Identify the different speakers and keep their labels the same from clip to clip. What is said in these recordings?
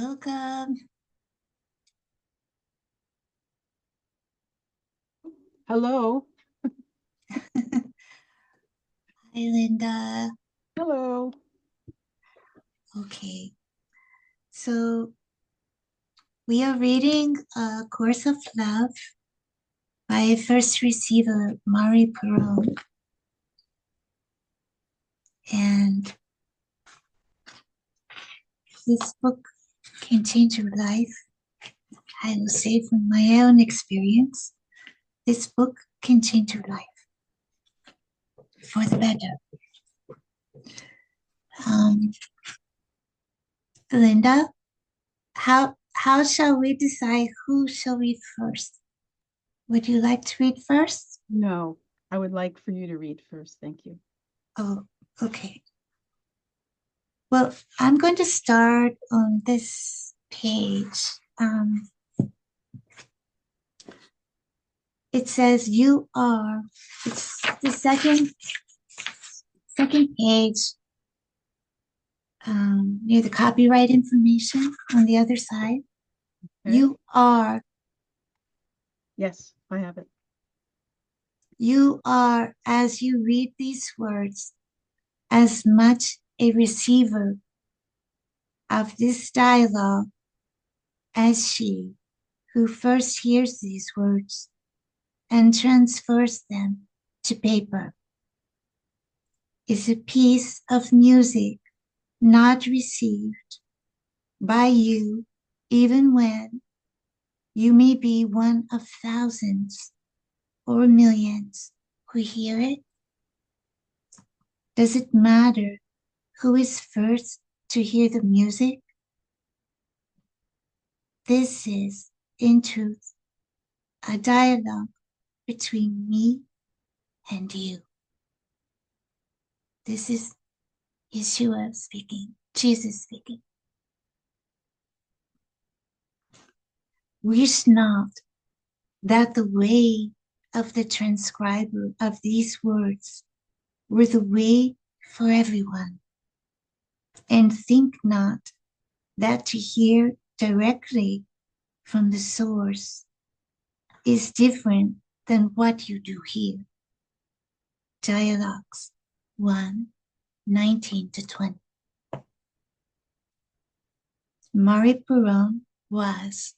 Speaker 1: Welcome.
Speaker 2: Hello.
Speaker 1: Hi, Linda.
Speaker 2: Hello.
Speaker 1: Okay, so we are reading A Course of Love by first receiver Marie Perron. And this book can change your life. I will say from my own experience, this book can change your life for the better. Um, Linda, how shall we decide who shall read first? Would you like to read first?
Speaker 2: No, I would like for you to read first. Thank you.
Speaker 1: Oh, okay. Well, I'm going to start on this page. It says you are. It's the second page near the copyright information on the other side.
Speaker 2: Okay.
Speaker 1: You are.
Speaker 2: Yes, I have it.
Speaker 1: You are, as you read these words, as much a receiver of this dialogue as she who first hears these words and transfers them to paper. Is a piece of music not received by you, even when you may be one of thousands or millions who hear it? Does it matter who is first to hear the music? This is, in truth, a dialogue between me and you. This is Yeshua speaking, Jesus speaking. Wish not that the way of the transcriber of these words were the way for everyone, and think not that to hear directly from the source is different than what you do here. Dialogues 1:19-20. Marie Perron was,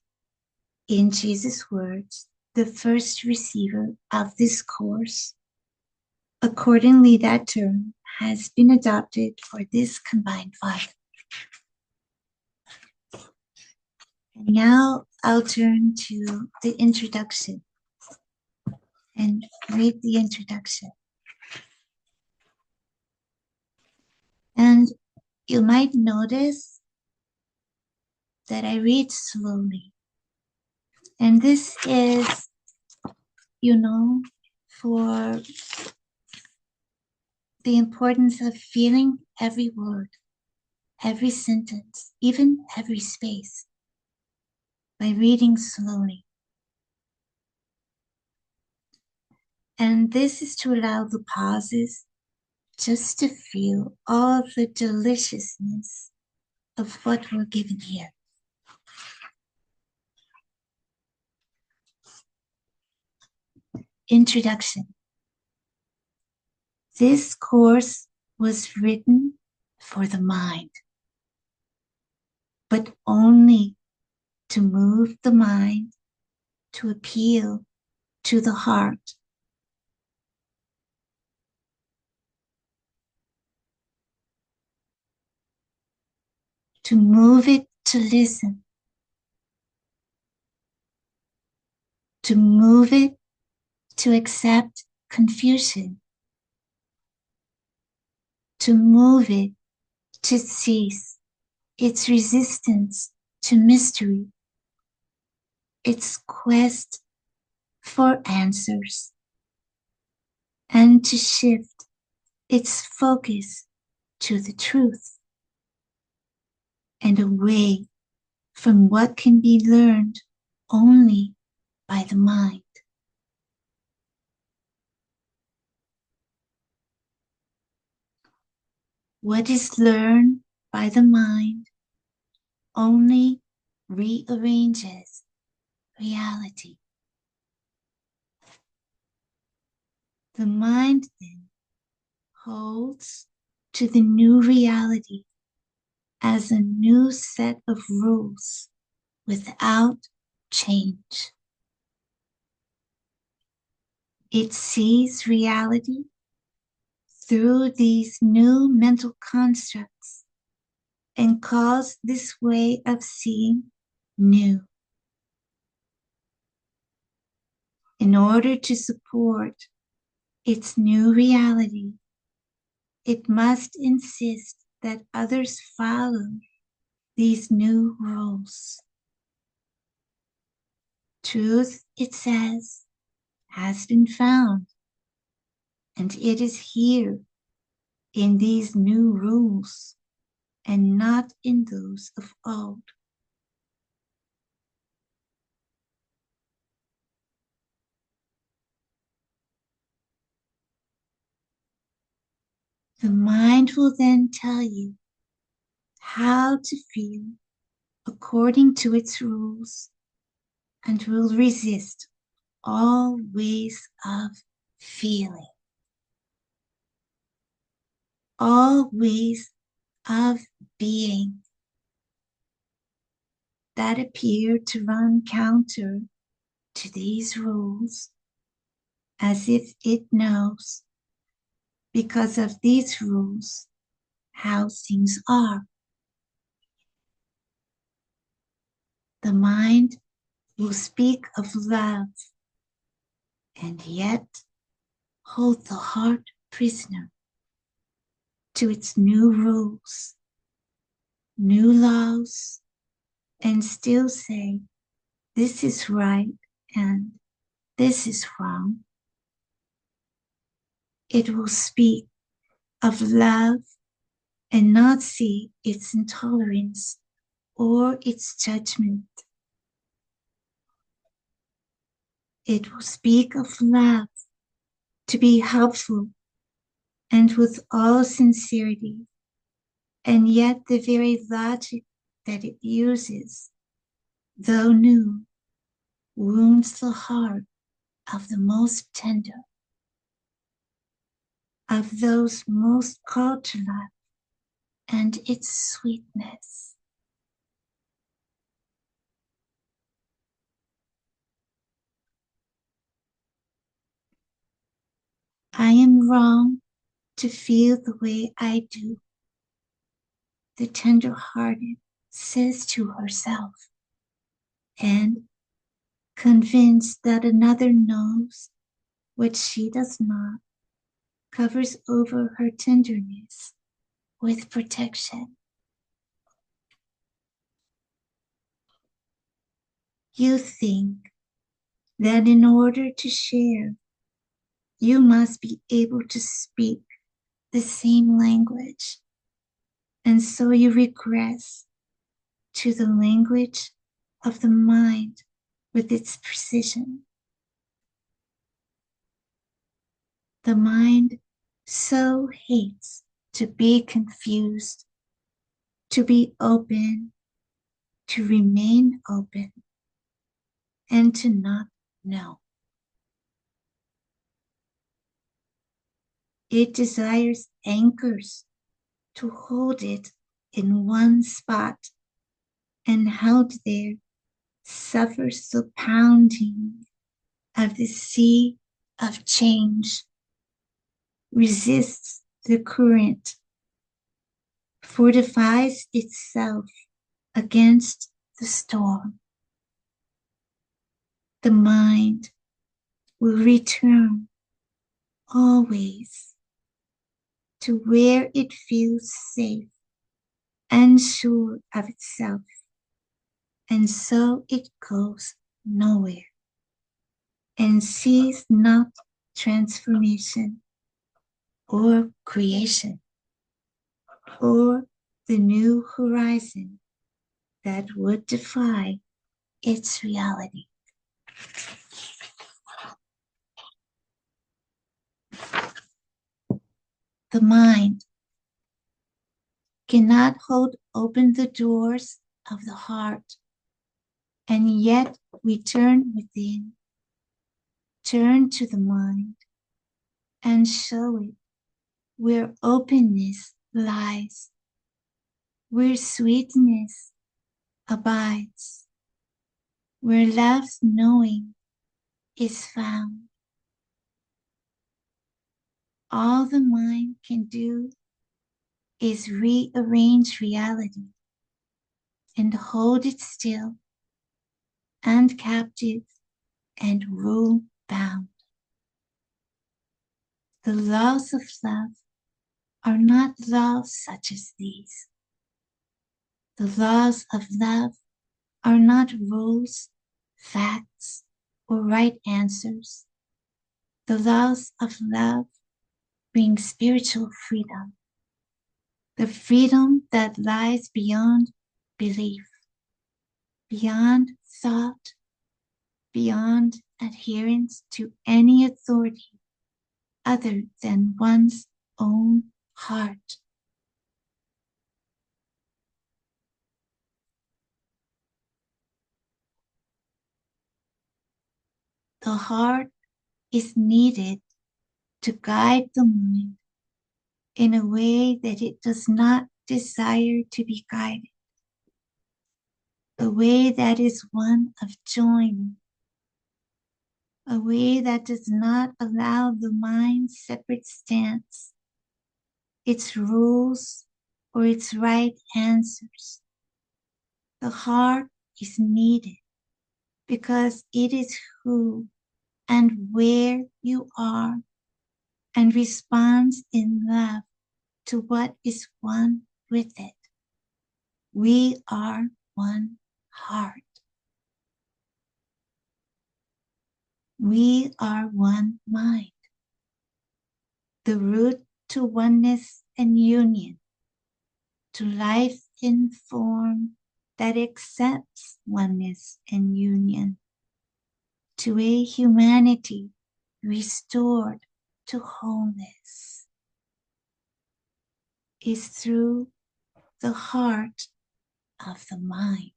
Speaker 1: in Jesus' words, the first receiver of this course. Accordingly, that term has been adopted for this combined file. And now I'll turn to the introduction and read the introduction. And you might notice that I read slowly. And this is, for the importance of feeling every word, every sentence, even every space by reading slowly. And this is to allow the pauses just to feel all the deliciousness of what we're given here. Introduction. This course was written for the mind, but only to move the mind to appeal to the heart. To move it to listen. To move it to accept confusion. To move it to cease its resistance to mystery, its quest for answers, and to shift its focus to the truth and away from what can be learned only by the mind. What is learned by the mind only rearranges reality. The mind then holds to the new reality as a new set of rules without change. It sees reality through these new mental constructs and calls this way of seeing new. In order to support its new reality, it must insist that others follow these new rules. Truth, it says, has been found, and it is here in these new rules and not in those of old. The mind will then tell you how to feel according to its rules and will resist all ways of feeling, all ways of being that appear to run counter to these rules, as if it knows, because of these rules, how things are. The mind will speak of love and yet hold the heart prisoner to its new rules, new laws, and still say, this is right and this is wrong. It will speak of love and not see its intolerance or its judgment. It will speak of love to be helpful and with all sincerity, and yet the very logic that it uses, though new, wounds the heart of the most tender, of those most called to love and its sweetness. I am wrong to feel the way I do, the tender-hearted says to herself, and convinced that another knows what she does not, covers over her tenderness with protection. You think that in order to share, you must be able to speak the same language, and so you regress to the language of the mind with its precision. The mind so hates to be confused, to be open, to remain open, and to not know. It desires anchors to hold it in one spot, and held there suffers the pounding of the sea of change, resists the current, fortifies itself against the storm. The mind will return always to where it feels safe and sure of itself, and so it goes nowhere and sees not transformation or creation or the new horizon that would defy its reality. The mind cannot hold open the doors of the heart, and yet we turn within, turn to the mind, and show it where openness lies, where sweetness abides, where love's knowing is found. All the mind can do is rearrange reality and hold it still and captive and rule bound. The laws of love are not laws such as these. The laws of love are not rules, facts, or right answers. The laws of love bring spiritual freedom, the freedom that lies beyond belief, beyond thought, beyond adherence to any authority other than one's own heart. The heart is needed to guide the mind in a way that it does not desire to be guided, a way that is one of joining, a way that does not allow the mind's separate stance, its rules, or its right answers. The heart is needed because it is who and where you are and responds in love to what is one with it. We are one heart. We are one mind. The root to oneness and union, to life in form that accepts oneness and union, to a humanity restored to wholeness, is through the heart of the mind.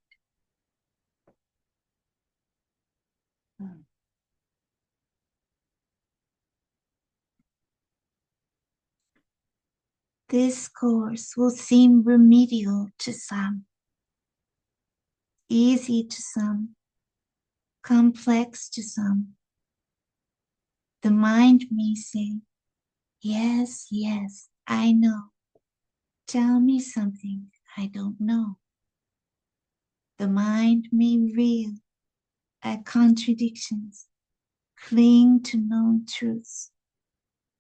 Speaker 1: This course will seem remedial to some, easy to some, complex to some. The mind may say, yes, yes, I know. Tell me something I don't know. The mind may reel at contradictions, cling to known truths,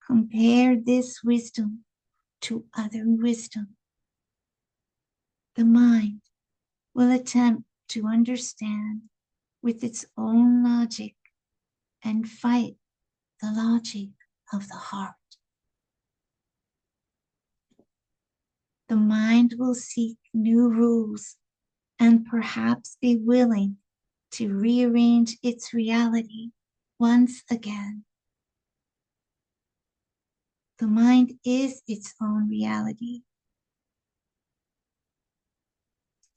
Speaker 1: compare this wisdom to other wisdom. The mind will attempt to understand with its own logic and fight the logic of the heart. The mind will seek new rules and perhaps be willing to rearrange its reality once again. The mind is its own reality.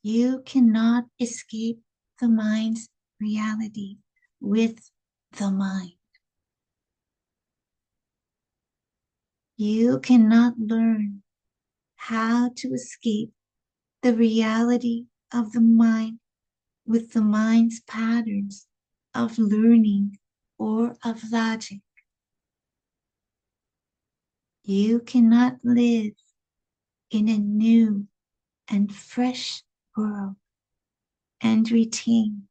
Speaker 1: You cannot escape the mind's reality with the mind. You cannot learn how to escape the reality of the mind with the mind's patterns of learning or of logic. You cannot live in a new and fresh world and retain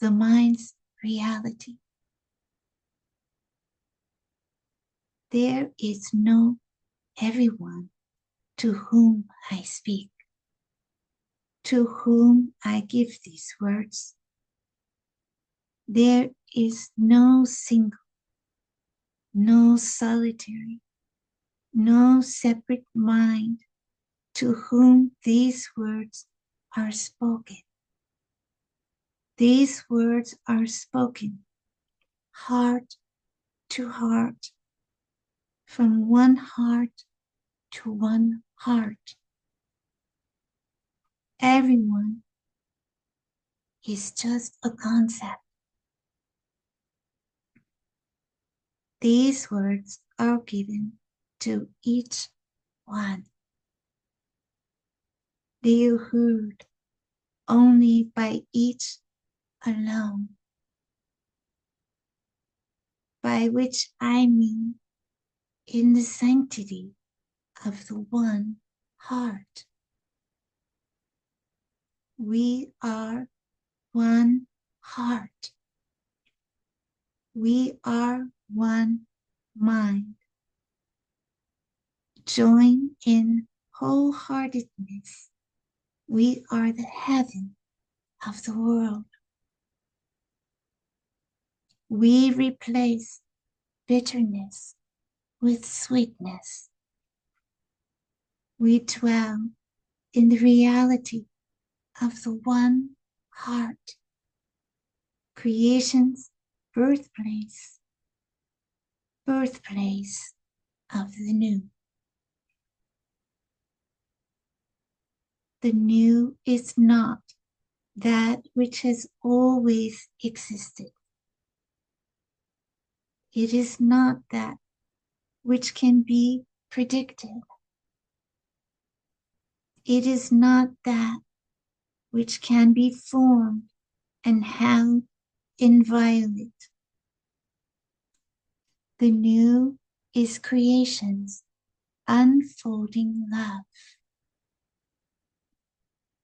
Speaker 1: the mind's reality. There is no everyone to whom I speak, to whom I give these words. There is no single, no solitary, no separate mind to whom these words are spoken. These words are spoken heart to heart, from one heart to one heart. Everyone is just a concept. These words are given to each one. They are heard only by each alone, by which I mean in the sanctity of the one heart. We are one heart. We are one mind. Join in wholeheartedness. We are the heaven of the world. We replace bitterness with sweetness. We dwell in the reality of the one heart, creation's birthplace, birthplace of the new. The new is not that which has always existed. It is not that which can be predicted. It is not that which can be formed and held inviolate. The new is creation's unfolding love.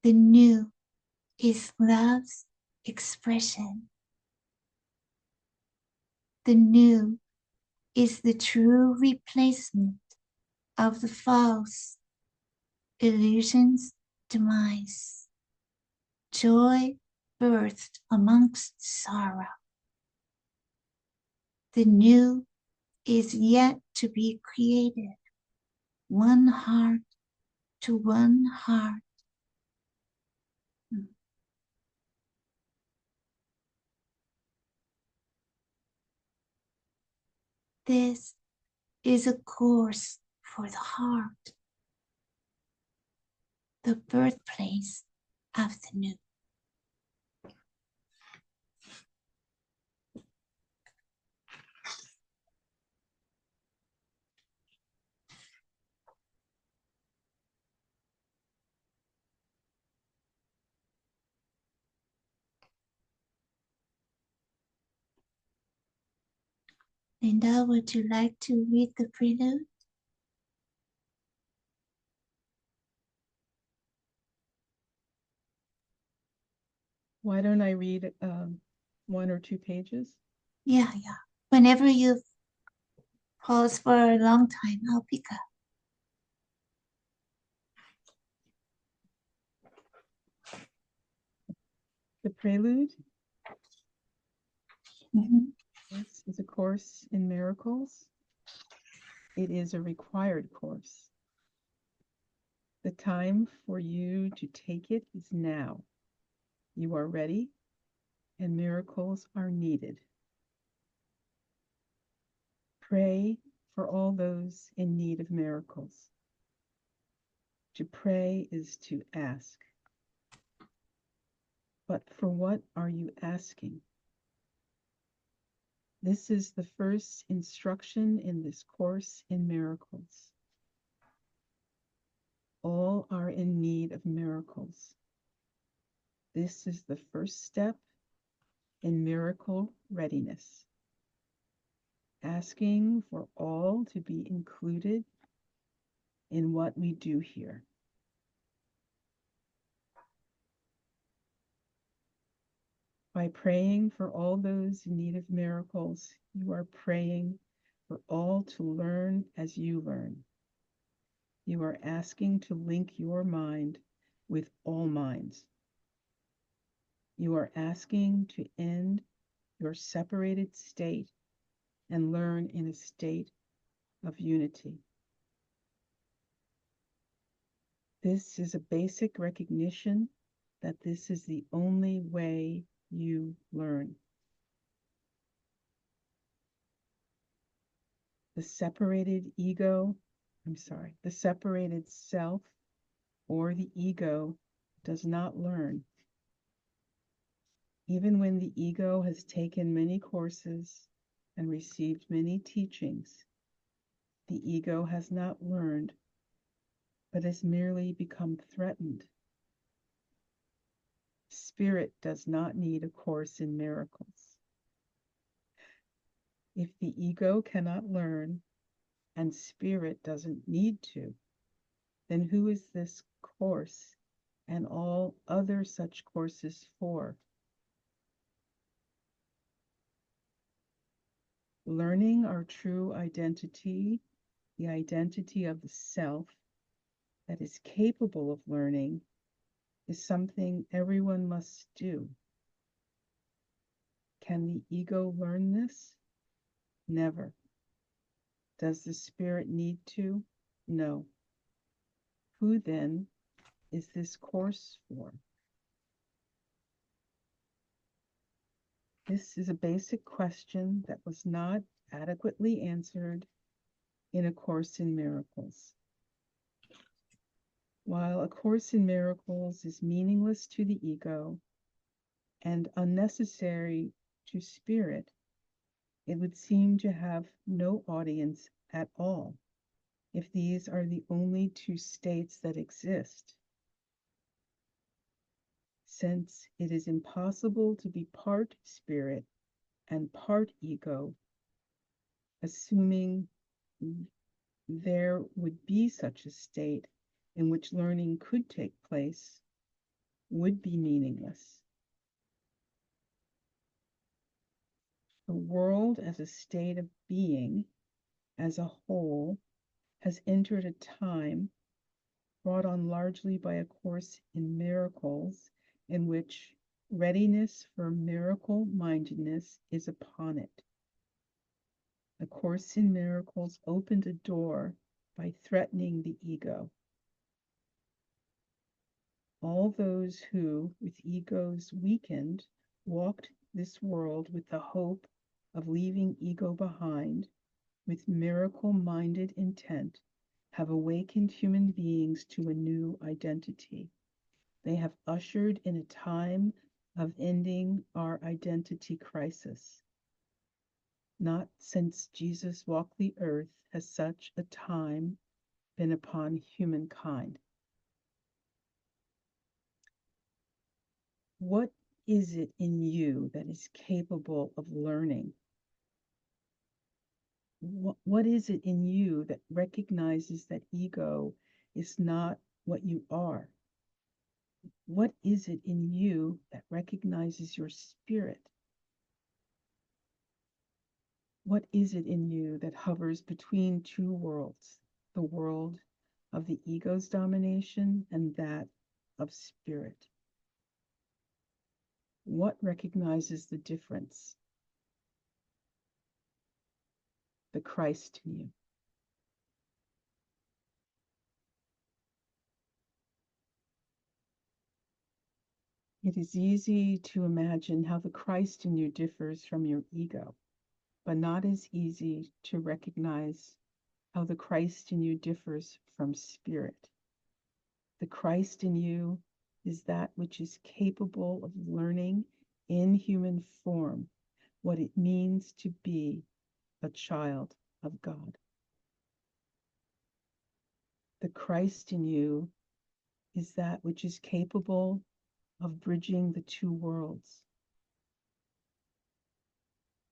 Speaker 1: The new is love's expression. The new is the true replacement of the false illusion's demise. Joy birthed amongst sorrow. The new is yet to be created, one heart to one heart. This is a course for the heart, the birthplace of the new. Linda, would you like to read the prelude?
Speaker 2: Why don't I read 1 or 2 pages?
Speaker 1: Yeah. Whenever you pause for a long time, I'll pick up.
Speaker 2: The Prelude.
Speaker 1: Mhm.
Speaker 2: This is a course in miracles. It is a required course. The time for you to take it is now. You are ready, and miracles are needed. Pray for all those in need of miracles. To pray is to ask. But for what are you asking? This is the first instruction in this course in miracles. All are in need of miracles. This is the first step in miracle readiness. Asking for all to be included in what we do here. By praying for all those in need of miracles, you are praying for all to learn as you learn. You are asking to link your mind with all minds. You are asking to end your separated state and learn in a state of unity. This is a basic recognition that this is the only way you learn. The separated the separated self or the ego does not learn. Even when the ego has taken many courses and received many teachings, the ego has not learned, but has merely become threatened. Spirit does not need a course in miracles. If the ego cannot learn and spirit doesn't need to, then who is this course and all other such courses for? Learning our true identity, the identity of the self that is capable of learning, is something everyone must do. Can the ego learn this? Never. Does the spirit need to? No. Who then is this course for? This is a basic question that was not adequately answered in A Course in Miracles. While A Course in Miracles is meaningless to the ego and unnecessary to spirit, it would seem to have no audience at all if these are the only two states that exist, since it is impossible to be part spirit and part ego, assuming there would be such a state in which learning could take place, would be meaningless. The world as a state of being, as a whole, has entered a time brought on largely by A Course in Miracles, in which readiness for miracle mindedness is upon it. A Course in Miracles opened a door by threatening the ego. All those who, with egos weakened, walked this world with the hope of leaving ego behind, with miracle-minded intent, have awakened human beings to a new identity. They have ushered in a time of ending our identity crisis. Not since Jesus walked the earth has such a time been upon humankind. What is it in you that is capable of learning? What is it in you that recognizes that ego is not what you are? What is it in you that recognizes your spirit? What is it in you that hovers between two worlds, the world of the ego's domination and that of spirit? What recognizes the difference? The Christ in you. It is easy to imagine how the Christ in you differs from your ego, but not as easy to recognize how the Christ in you differs from spirit. The Christ in you is that which is capable of learning in human form what it means to be a child of God. The Christ in you is that which is capable of bridging the two worlds.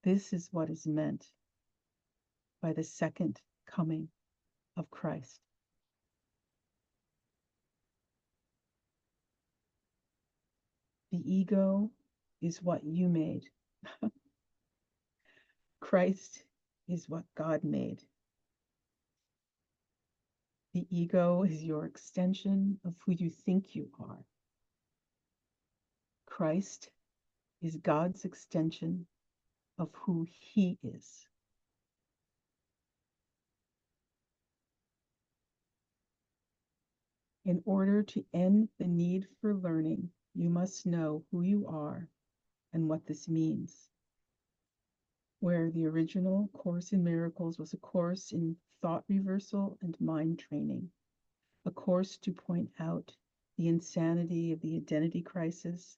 Speaker 2: This is what is meant by the second coming of Christ. The ego is what you made. Christ is what God made. The ego is your extension of who you think you are. Christ is God's extension of who He is. In order to end the need for learning, you must know who you are and what this means. Where the original Course in Miracles was a course in thought reversal and mind training, a course to point out the insanity of the identity crisis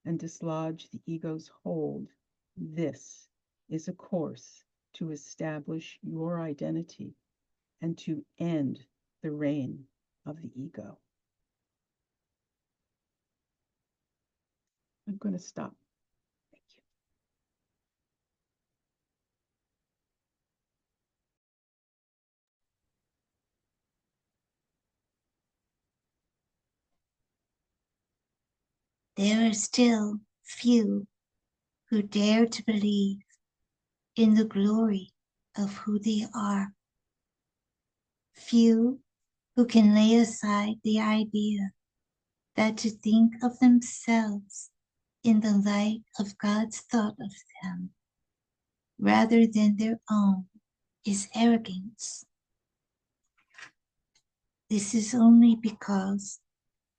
Speaker 2: and dislodge the ego's hold. This is a course to establish your identity and to end the reign of the ego. I'm going to stop. Thank you.
Speaker 1: There are still few who dare to believe in the glory of who they are. Few who can lay aside the idea that to think of themselves in the light of God's thought of them rather than their own is arrogance. This is only because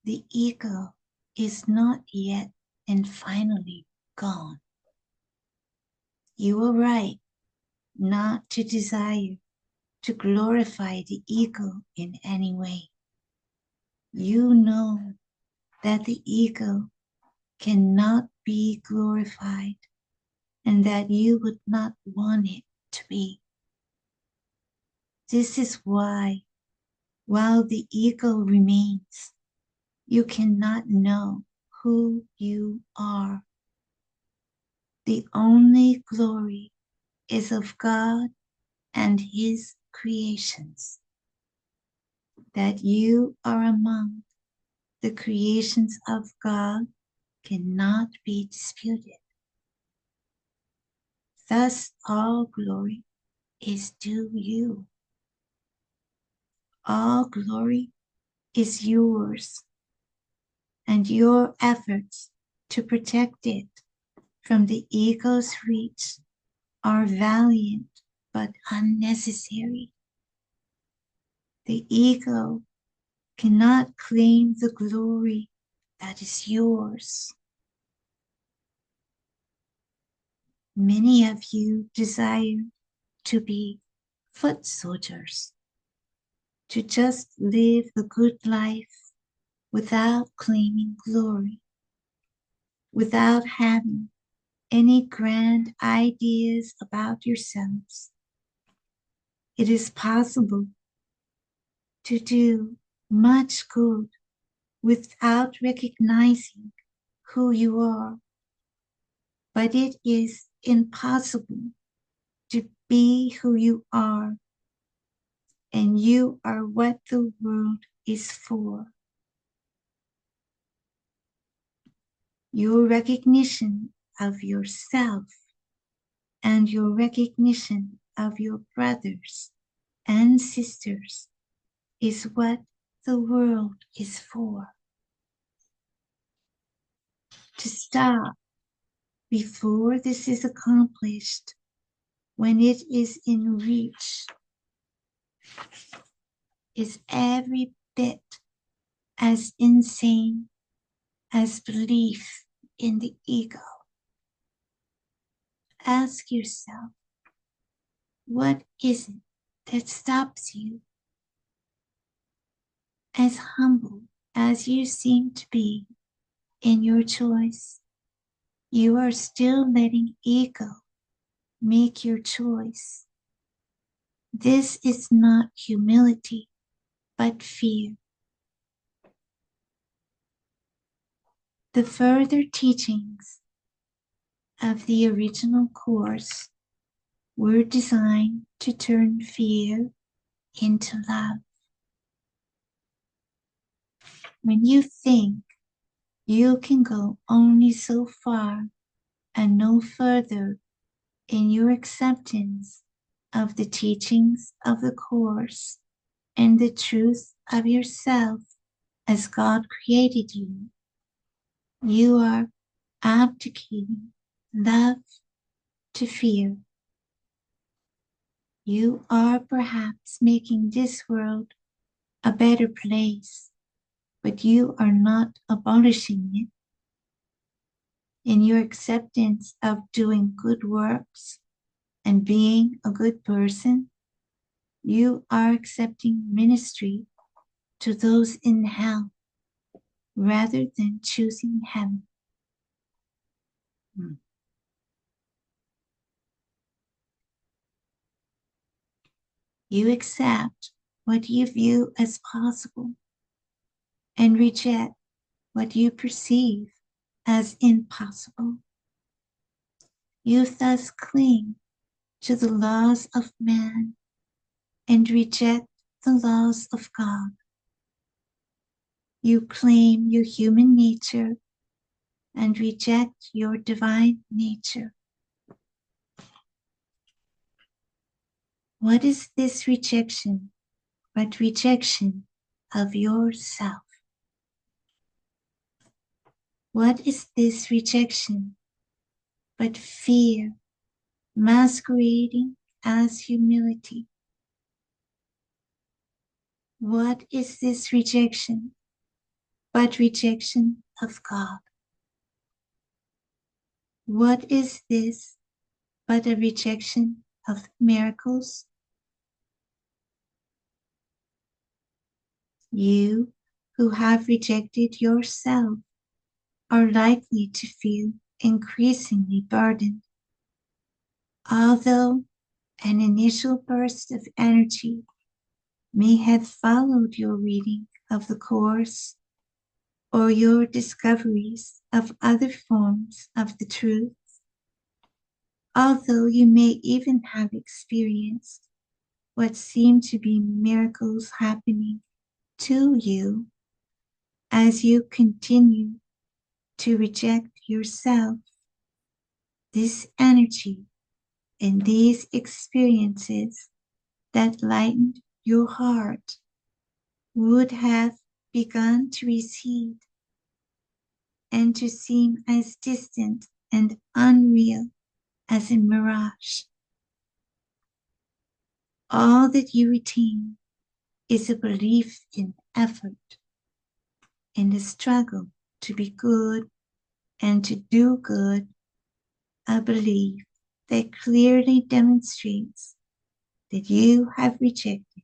Speaker 1: the ego is not yet and finally gone. You are right not to desire to glorify the ego in any way. You know that the ego cannot be glorified and that you would not want it to be. This is why, while the ego remains, you cannot know who you are. The only glory is of God and His creations. That you are among the creations of God cannot be disputed. Thus, all glory is due you. All glory is yours, and your efforts to protect it from the ego's reach are valiant but unnecessary. The ego cannot claim the glory that is yours. Many of you desire to be foot soldiers, to just live a good life without claiming glory, without having any grand ideas about yourselves. It is possible to do much good without recognizing who you are, but it is impossible to be who you are, and you are what the world is for. Your recognition of yourself and your recognition of your brothers and sisters is what the world is for. To stop before this is accomplished, when it is in reach, is every bit as insane as belief in the ego. Ask yourself, what is it that stops you? As humble as you seem to be in your choice, you are still letting ego make your choice. This is not humility, but fear. The further teachings of the original course were designed to turn fear into love. When you think you can go only so far and no further in your acceptance of the teachings of the course and the truth of yourself as God created you, you are abdicating love to fear. You are perhaps making this world a better place, but you are not abolishing it. In your acceptance of doing good works and being a good person, you are accepting ministry to those in hell rather than choosing heaven. You accept what you view as possible and reject what you perceive as impossible. You thus cling to the laws of man and reject the laws of God. You claim your human nature and reject your divine nature. What is this rejection but rejection of yourself? What is this rejection but fear masquerading as humility? What is this rejection but rejection of God? What is this but a rejection of miracles? You who have rejected yourself are likely to feel increasingly burdened. Although an initial burst of energy may have followed your reading of the Course or your discoveries of other forms of the truth, although you may even have experienced what seem to be miracles happening to you as you continue to reject yourself, this energy and these experiences that lightened your heart would have begun to recede and to seem as distant and unreal as a mirage. All that you retain is a belief in effort, in the struggle to be good and to do good, a belief that clearly demonstrates that you have rejected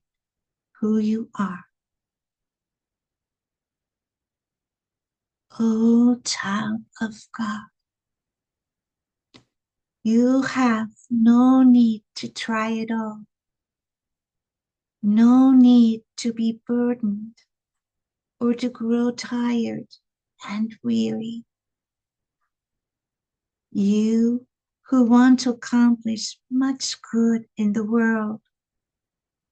Speaker 1: who you are. O child of God, you have no need to try at all, no need to be burdened or to grow tired and weary. You who want to accomplish much good in the world,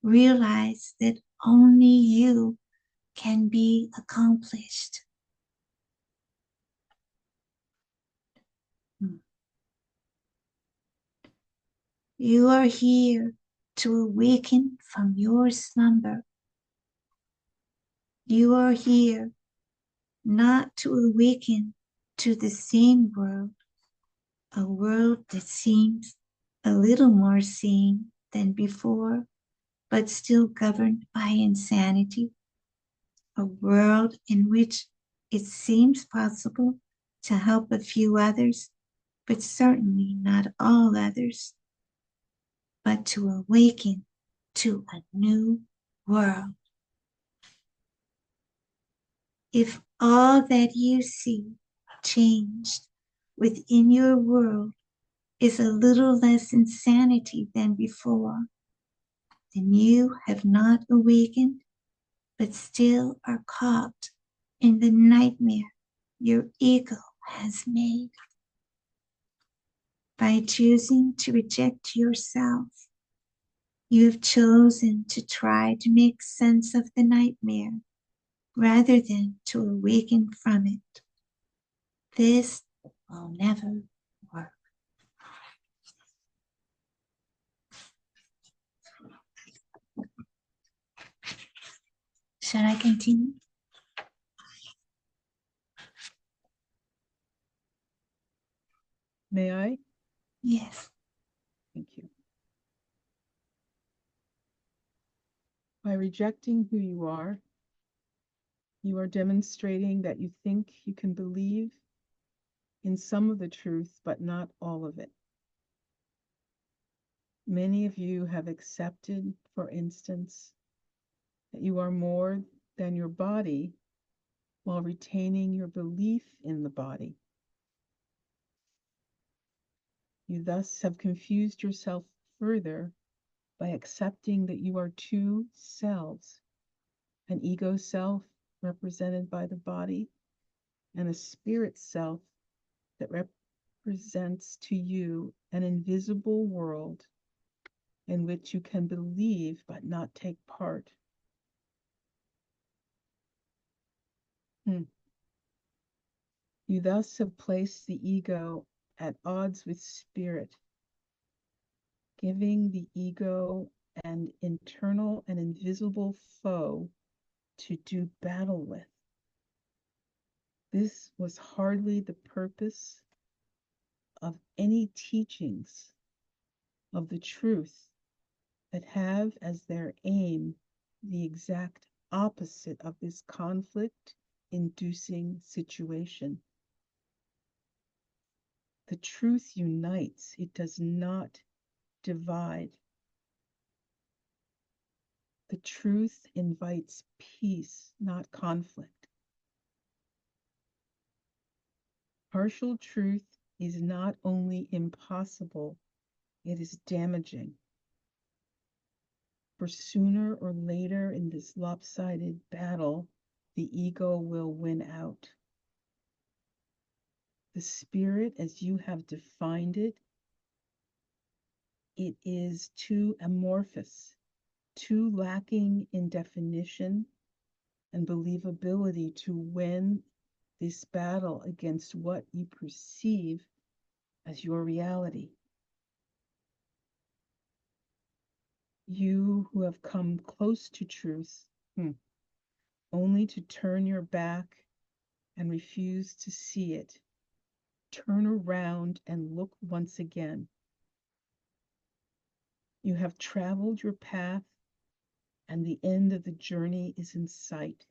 Speaker 1: realize that only you can be accomplished. You are here to awaken from your slumber. You are here not to awaken to the same world, a world that seems a little more sane than before, but still governed by insanity, a world in which it seems possible to help a few others, but certainly not all others, but to awaken to a new world. If all that you see changed within your world is a little less insanity than before, then you have not awakened, but still are caught in the nightmare your ego has made. By choosing to reject yourself, you have chosen to try to make sense of the nightmare rather than to awaken from it. This will never work. Shall I continue?
Speaker 2: May I?
Speaker 1: Yes.
Speaker 2: Thank you. By rejecting who you are demonstrating that you think you can believe in some of the truth, but not all of it. Many of you have accepted, for instance, that you are more than your body while retaining your belief in the body. You thus have confused yourself further by accepting that you are two selves, an ego self represented by the body and a spirit self that represents to you an invisible world in which you can believe but not take part. You thus have placed the ego at odds with spirit, giving the ego an internal and invisible foe to do battle with. This was hardly the purpose of any teachings of the truth that have as their aim the exact opposite of this conflict inducing situation. The truth unites, it does not divide. The truth invites peace, not conflict. Partial truth is not only impossible, it is damaging. For sooner or later in this lopsided battle, the ego will win out. The spirit, as you have defined it, it is too amorphous, too lacking in definition and believability to win this battle against what you perceive as your reality. You who have come close to truth, only to turn your back and refuse to see it, turn around and look once again. You have traveled your path, and the end of the journey is in sight.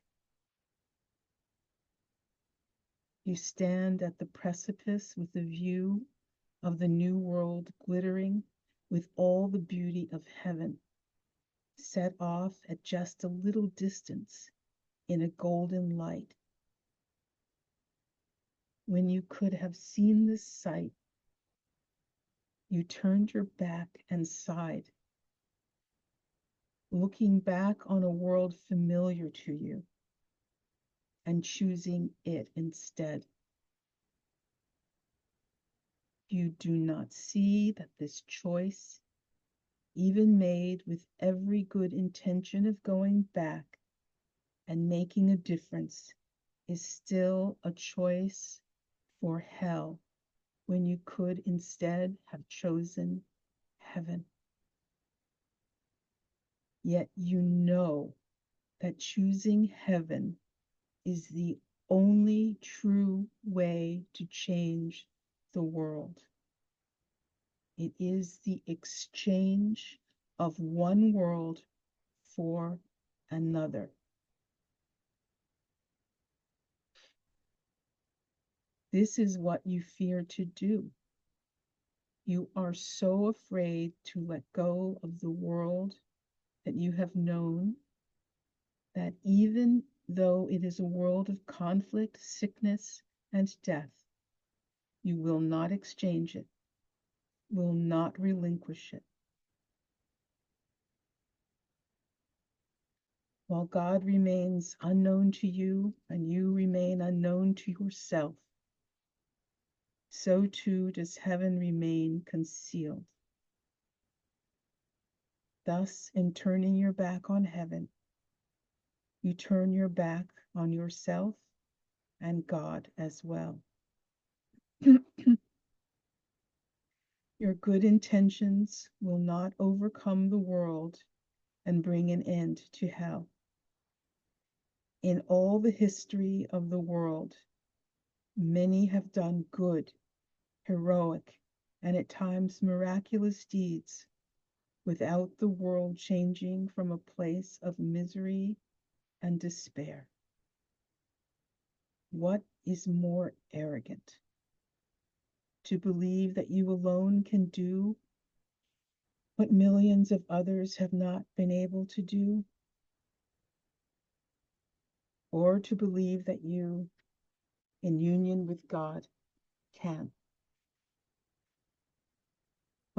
Speaker 2: You stand at the precipice with the view of the new world glittering with all the beauty of heaven, set off at just a little distance in a golden light. When you could have seen this sight, you turned your back and sighed, looking back on a world familiar to you and choosing it instead. You do not see that this choice, even made with every good intention of going back and making a difference, is still a choice for hell when you could instead have chosen heaven. Yet you know that choosing heaven is the only true way to change the world. It is the exchange of one world for another. This is what you fear to do. You are so afraid to let go of the world that you have known that even though it is a world of conflict, sickness, and death, you will not exchange it, will not relinquish it. While God remains unknown to you and you remain unknown to yourself, so too does heaven remain concealed. Thus, in turning your back on heaven, you turn your back on yourself and God as well. Your good intentions will not overcome the world and bring an end to hell. In all the history of the world, many have done good, heroic, and at times miraculous deeds without the world changing from a place of misery and despair. What is more arrogant? To believe that you alone can do what millions of others have not been able to do? Or to believe that you, in union with God, can?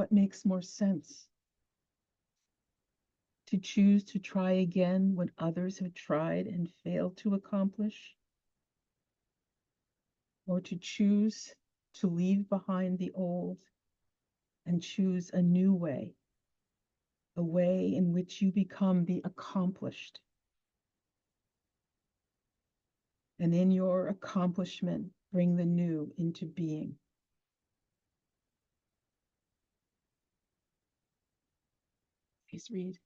Speaker 2: What makes more sense? To choose to try again when others have tried and failed to accomplish? Or to choose to leave behind the old and choose a new way, a way in which you become the accomplished, and in your accomplishment, bring the new into being? Please read.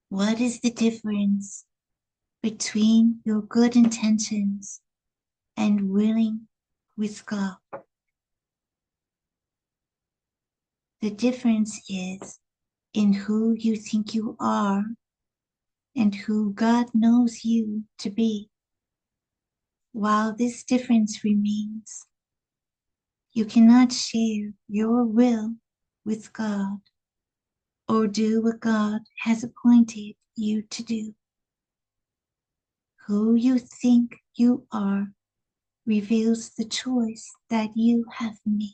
Speaker 1: What is the difference between your good intentions and willing with God? The difference is in who you think you are and who God knows you to be. While this difference remains, you cannot share your will with God or do what God has appointed you to do. Who you think you are reveals the choice that you have made.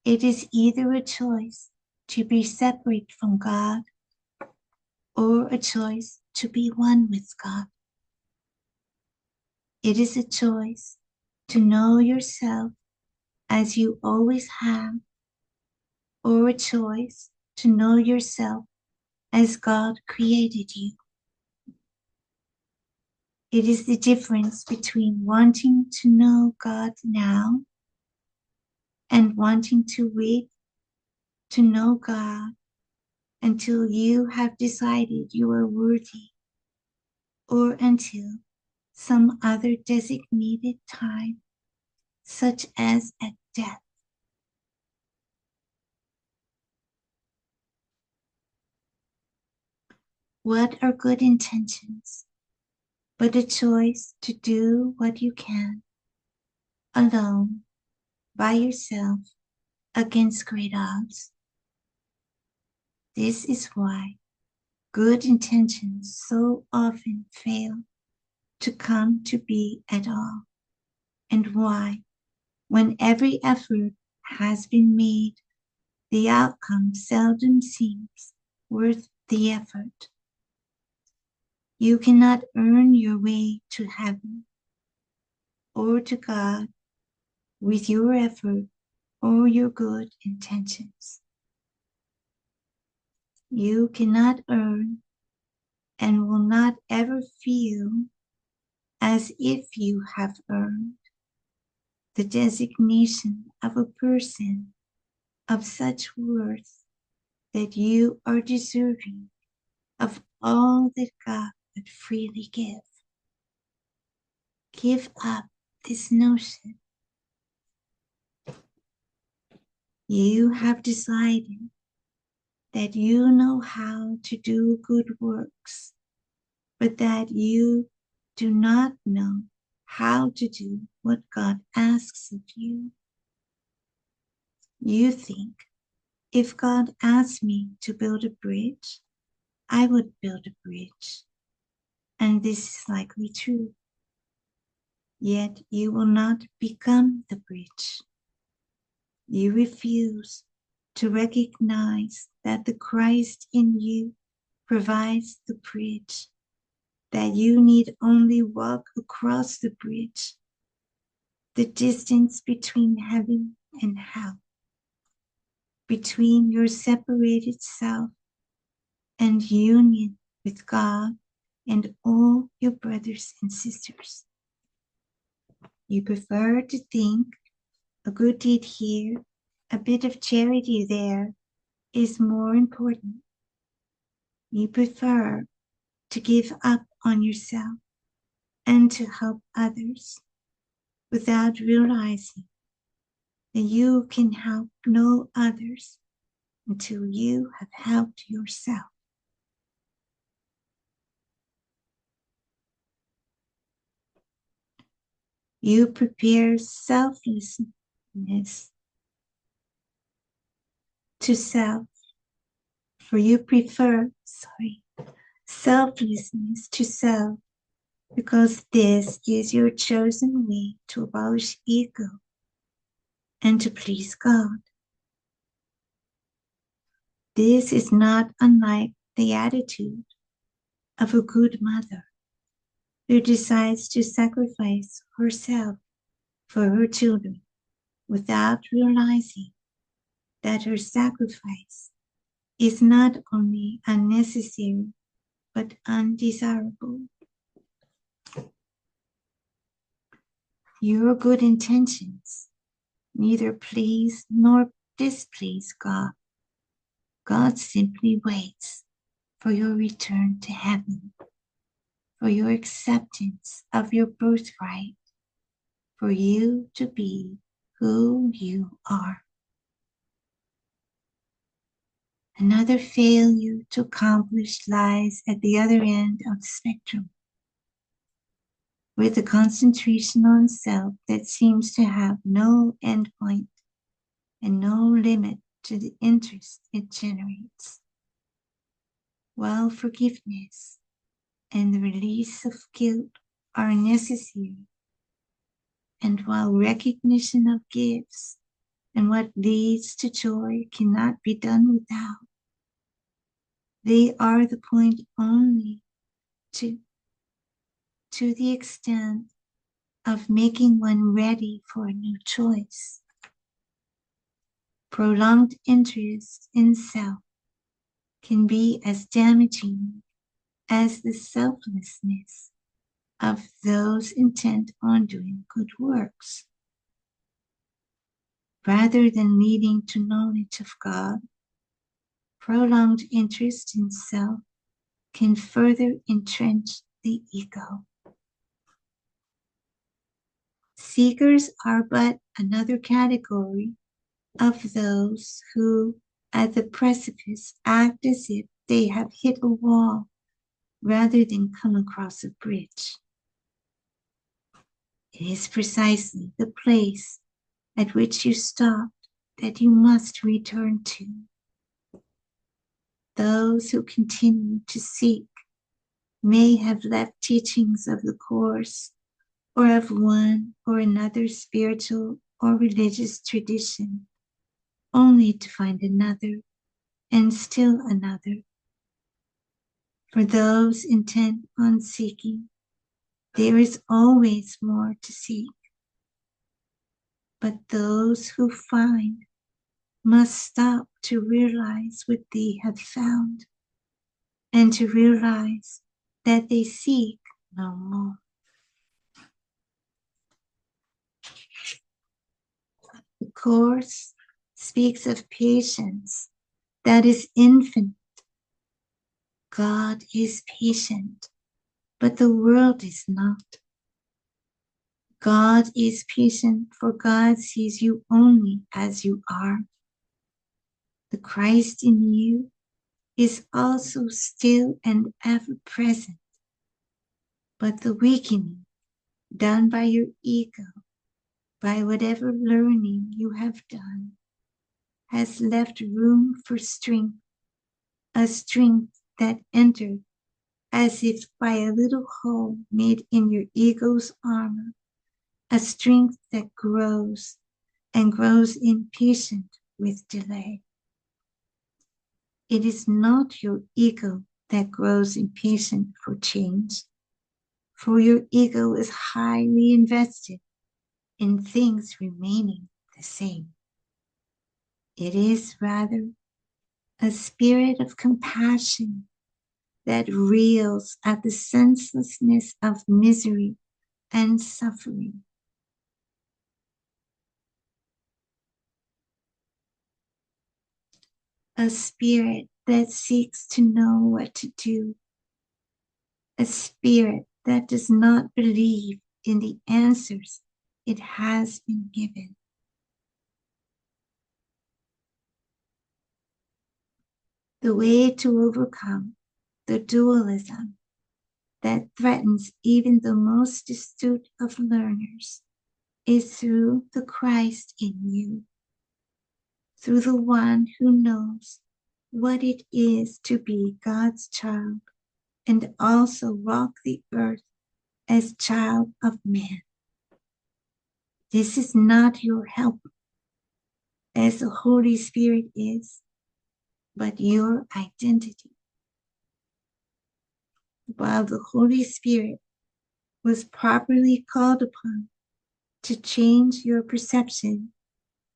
Speaker 1: It is either a choice to be separate from God or a choice to be one with God. It is a choice to know yourself as you always have, or a choice to know yourself as God created you. It is the difference between wanting to know God now and wanting to wait to know God until you have decided you are worthy, or until some other designated time, such as at death. What are good intentions but a choice to do what you can, alone, by yourself, against great odds? This is why good intentions so often fail to come to be at all, and why, when every effort has been made, the outcome seldom seems worth the effort. You cannot earn your way to heaven or to God with your effort or your good intentions. You cannot earn and will not ever feel as if you have earned the designation of a person of such worth that you are deserving of all that God would freely give. Give up this notion. You have decided that you know how to do good works, but that you do not know how to do what God asks of you. You think, if God asked me to build a bridge, I would build a bridge. And this is likely true. Yet you will not become the bridge. You refuse to recognize that the Christ in you provides the bridge, that you need only walk across the bridge, the distance between heaven and hell, between your separated self and union with God and all your brothers and sisters. You prefer to think a good deed here, a bit of charity there, is more important. You prefer to give up on yourself and to help others without realizing that you can help no others until you have helped yourself. You prepare selflessness to self, for you prefer, selflessness to self, because this is your chosen way to abolish ego and to please God. This is not unlike the attitude of a good mother who decides to sacrifice herself for her children without realizing that her sacrifice is not only unnecessary but undesirable. Your good intentions neither please nor displease God. God simply waits for your return to heaven, for your acceptance of your birthright, for you to be who you are. Another failure to accomplish lies at the other end of the spectrum, with a concentration on self that seems to have no endpoint and no limit to the interest it generates. While forgiveness and the release of guilt are necessary, and while recognition of gifts and what leads to joy cannot be done without, they are the point only to the extent of making one ready for a new choice. Prolonged interest in self can be as damaging as the selflessness of those intent on doing good works. Rather than leading to knowledge of God, prolonged interest in self can further entrench the ego. Seekers are but another category of those who, at the precipice, act as if they have hit a wall rather than come across a bridge. It is precisely the place at which you stopped that you must return to. Those who continue to seek may have left teachings of the Course or of one or another spiritual or religious tradition, only to find another and still another. For those intent on seeking, there is always more to seek. But those who find must stop to realize what they have found and to realize that they seek no more. The Course speaks of patience that is infinite. God is patient, but the world is not. God is patient, for God sees you only as you are. The Christ in you is also still and ever present, but the weakening done by your ego, by whatever learning you have done, has left room for strength, a strength that entered as if by a little hole made in your ego's armor, a strength that grows and grows impatient with delay. It is not your ego that grows impatient for change, for your ego is highly invested in things remaining the same. It is rather a spirit of compassion that reels at the senselessness of misery and suffering. A spirit that seeks to know what to do. A spirit that does not believe in the answers it has been given. The way to overcome the dualism that threatens even the most astute of learners is through the Christ in you, through the one who knows what it is to be God's child and also walk the earth as child of man. This is not your help, as the Holy Spirit is, but your identity. While the Holy Spirit was properly called upon to change your perception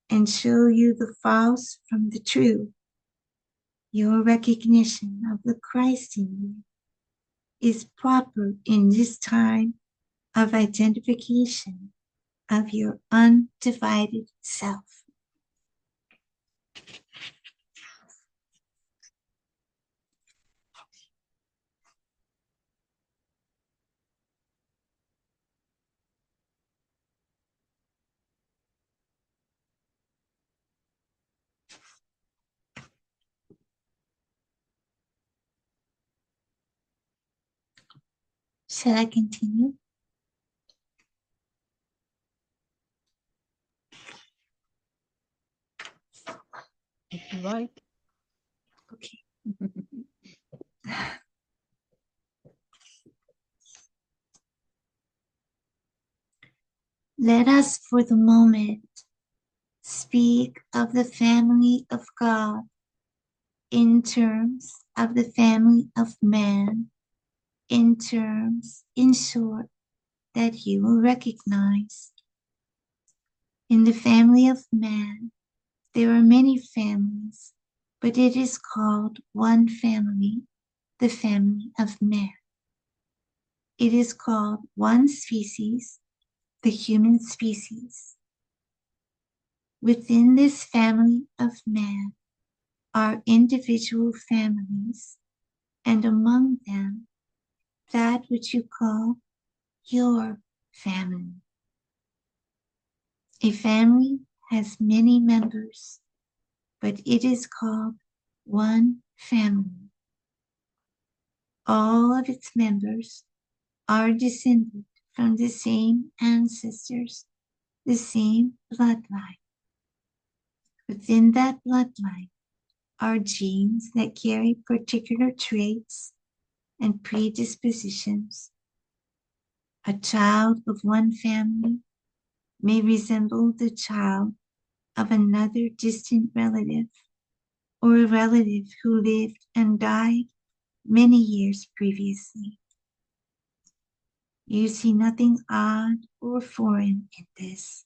Speaker 1: and show you the false from the true, your recognition of the Christ in you is proper in this time of identification of your undivided self. Shall I continue?
Speaker 2: If you like.
Speaker 1: Okay. Let us for the moment speak of the family of God in terms of the family of man, in terms, in short, that you will recognize. In the family of man, there are many families, but it is called one family, the family of man. It is called one species, the human species. Within this family of man are individual families, and among them, that which you call your family. A family has many members, but it is called one family. All of its members are descended from the same ancestors, the same bloodline. Within that bloodline are genes that carry particular traits and predispositions. A child of one family may resemble the child of another distant relative, or a relative who lived and died many years previously. You see nothing odd or foreign in this.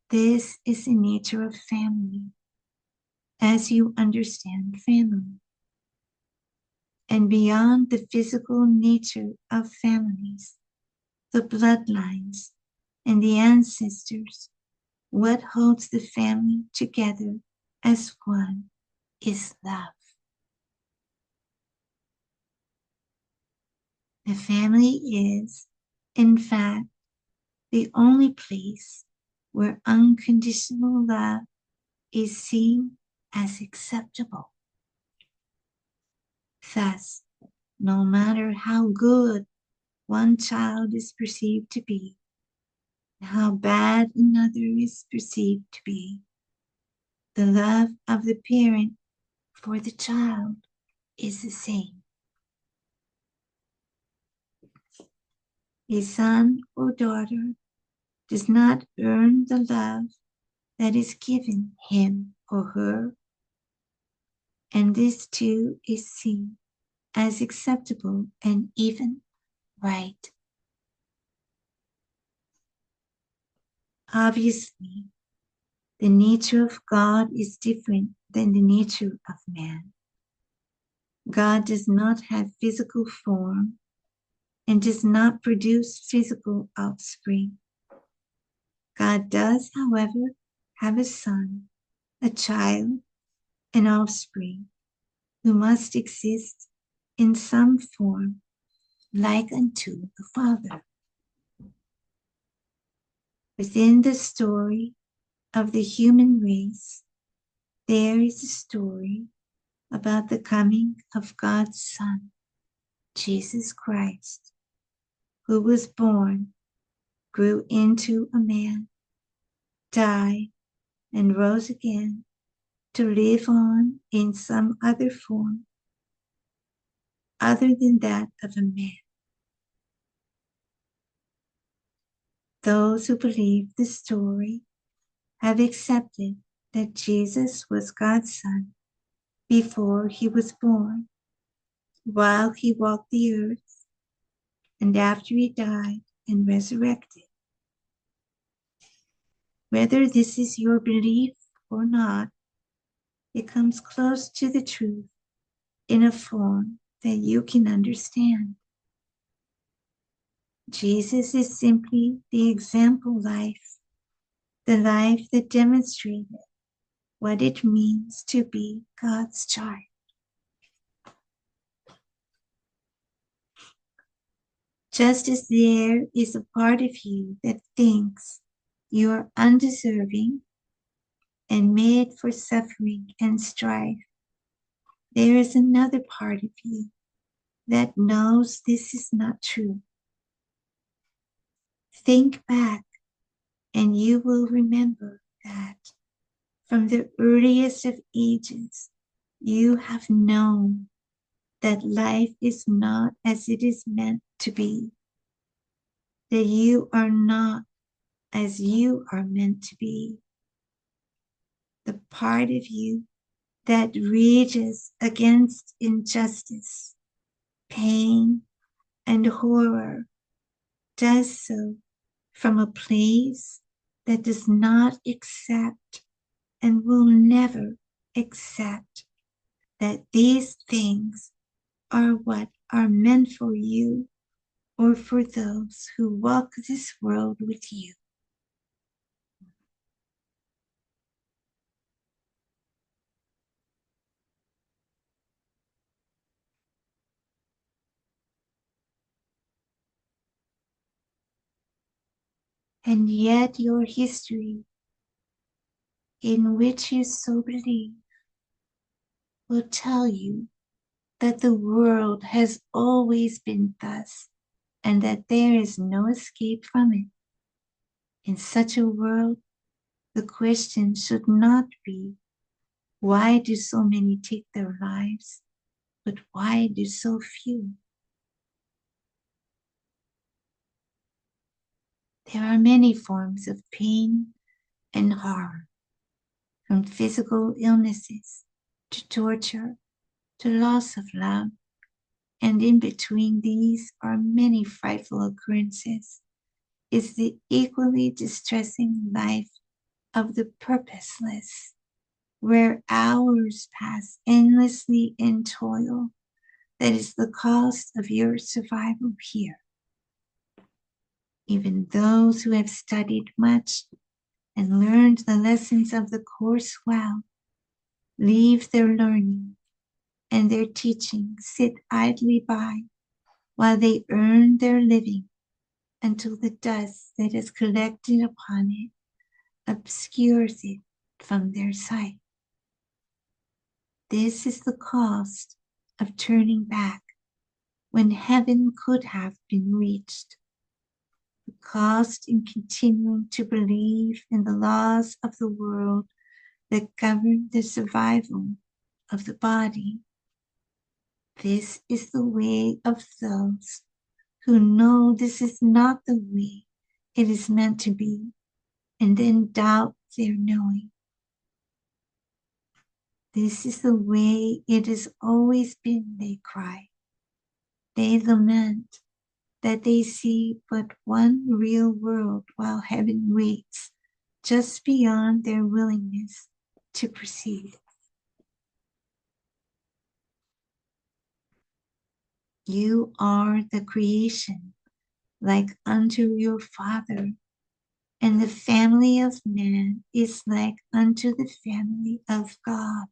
Speaker 1: This is the nature of family, as you understand family. And beyond the physical nature of families, the bloodlines and the ancestors, what holds the family together as one is love. The family is, in fact, the only place where unconditional love is seen as acceptable. Thus, no matter how good one child is perceived to be, how bad another is perceived to be, the love of the parent for the child is the same. A son or daughter does not earn the love that is given him or her, and this too is seen as acceptable and even right. Obviously, the nature of God is different than the nature of man. God does not have physical form and does not produce physical offspring. God does, however, have a son, a child, an offspring, who must exist in some form like unto the Father. Within the story of the human race, there is a story about the coming of God's Son, Jesus Christ, who was born, grew into a man, died, and rose again to live on in some other form. other than that of a man. Those who believe the story have accepted that Jesus was God's Son before he was born, while he walked the earth, and after he died and resurrected. Whether this is your belief or not, it comes close to the truth in a form that you can understand. Jesus is simply the example life, the life that demonstrated what it means to be God's child. Just as there is a part of you that thinks you are undeserving and made for suffering and strife, there is another part of you that knows this is not true. Think back and you will remember that from the earliest of ages, you have known that life is not as it is meant to be, that you are not as you are meant to be. The part of you that rages against injustice, pain, and horror does so from a place that does not accept and will never accept that these things are what are meant for you or for those who walk this world with you. And yet your history, in which you so believe, will tell you that the world has always been thus and that there is no escape from it. In such a world, the question should not be, why do so many take their lives, but why do so few? There are many forms of pain and horror, from physical illnesses to torture to loss of love, and in between these are many frightful occurrences, is the equally distressing life of the purposeless, where hours pass endlessly in toil that is the cost of your survival here. Even those who have studied much and learned the lessons of the course well leave their learning and their teaching, sit idly by while they earn their living until the dust that is collected upon it obscures it from their sight. This is the cost of turning back when heaven could have been reached. The cost in continuing to believe in the laws of the world that govern the survival of the body. This is the way of those who know this is not the way it is meant to be, and then doubt their knowing. This is the way it has always been, they cry. They lament that they see but one real world while heaven waits just beyond their willingness to proceed. You are the creation, like unto your Father, and the family of man is like unto the family of God.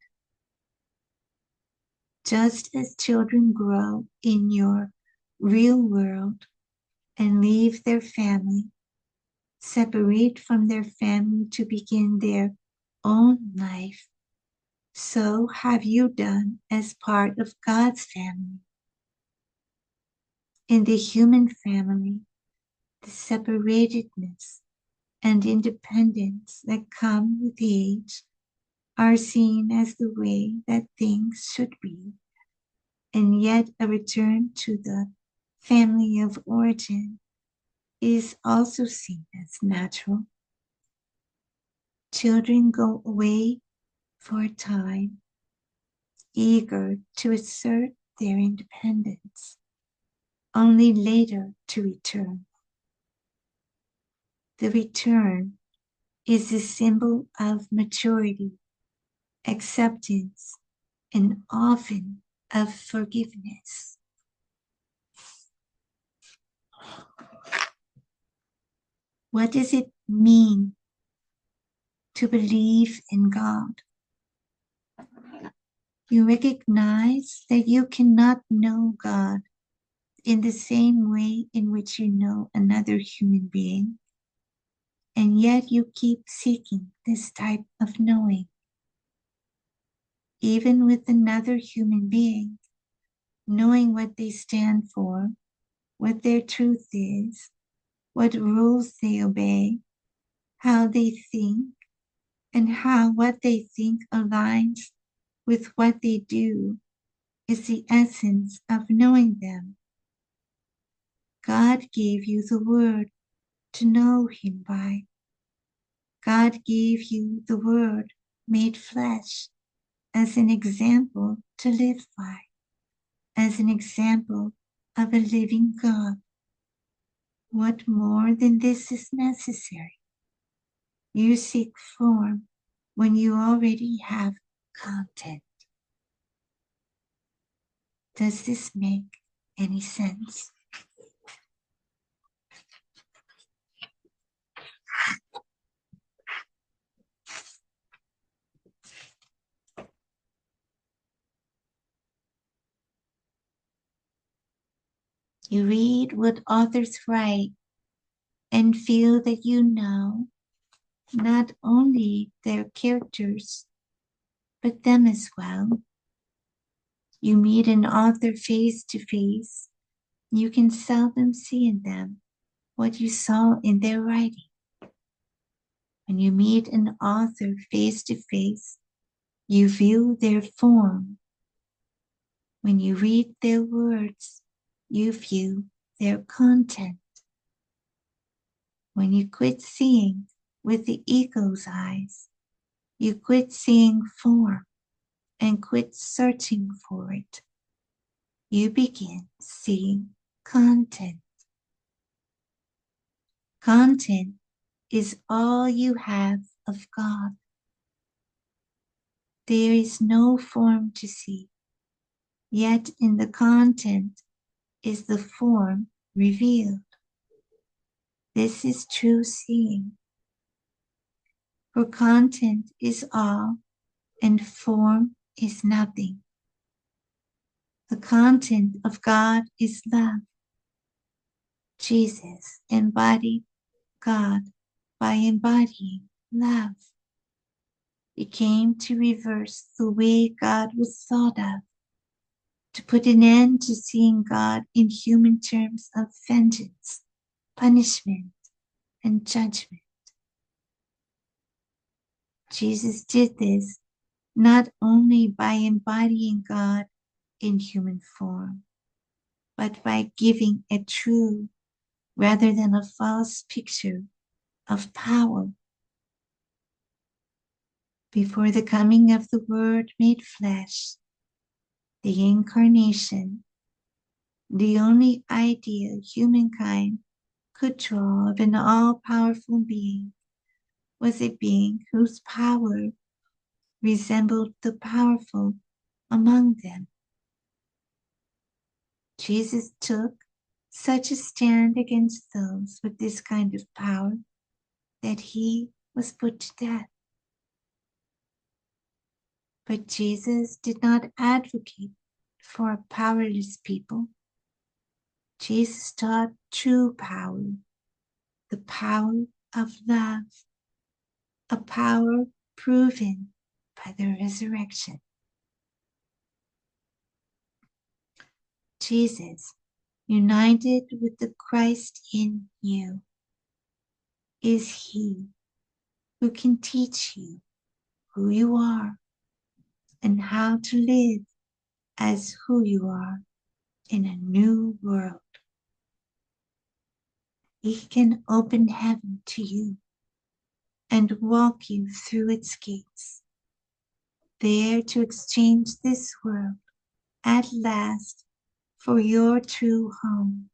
Speaker 1: Just as children grow in your real world and leave their family, separate from their family to begin their own life, so have you done as part of God's family. In the human family, the separatedness and independence that come with age are seen as the way that things should be, and yet a return to the family of origin is also seen as natural. Children go away for a time, eager to assert their independence, only later to return. The return is a symbol of maturity, acceptance, and often of forgiveness. What does it mean to believe in God? You recognize that you cannot know God in the same way in which you know another human being, and yet you keep seeking this type of knowing. Even with another human being, knowing what they stand for, what their truth is, what rules they obey, how they think, and how what they think aligns with what they do is the essence of knowing them. God gave you the word to know him by. God gave you the word made flesh as an example to live by, as an example of a living God. What more than this is necessary? You seek form when you already have content. Does this make any sense? You read what authors write and feel that you know not only their characters, but them as well. You meet an author face to face, you can seldom see in them what you saw in their writing. When you meet an author face to face, you view their form. When you read their words, you view their content. When you quit seeing with the ego's eyes, you quit seeing form and quit searching for it. You begin seeing content. Content is all you have of God. There is no form to see, yet in the content is the form revealed. This is true seeing. For content is all and form is nothing. The content of God is love. Jesus embodied God by embodying love. He came to reverse the way God was thought of, to put an end to seeing God in human terms of vengeance, punishment, and judgment. Jesus did this not only by embodying God in human form, but by giving a true rather than a false picture of power. Before the coming of the Word made flesh, the incarnation, the only idea humankind could draw of an all-powerful being was a being whose power resembled the powerful among them. Jesus took such a stand against those with this kind of power that he was put to death. But Jesus did not advocate for a powerless people. Jesus taught true power, the power of love, a power proven by the resurrection. Jesus, united with the Christ in you, is he who can teach you who you are and how to live as who you are in a new world. He can open heaven to you and walk you through its gates, there to exchange this world at last for your true home.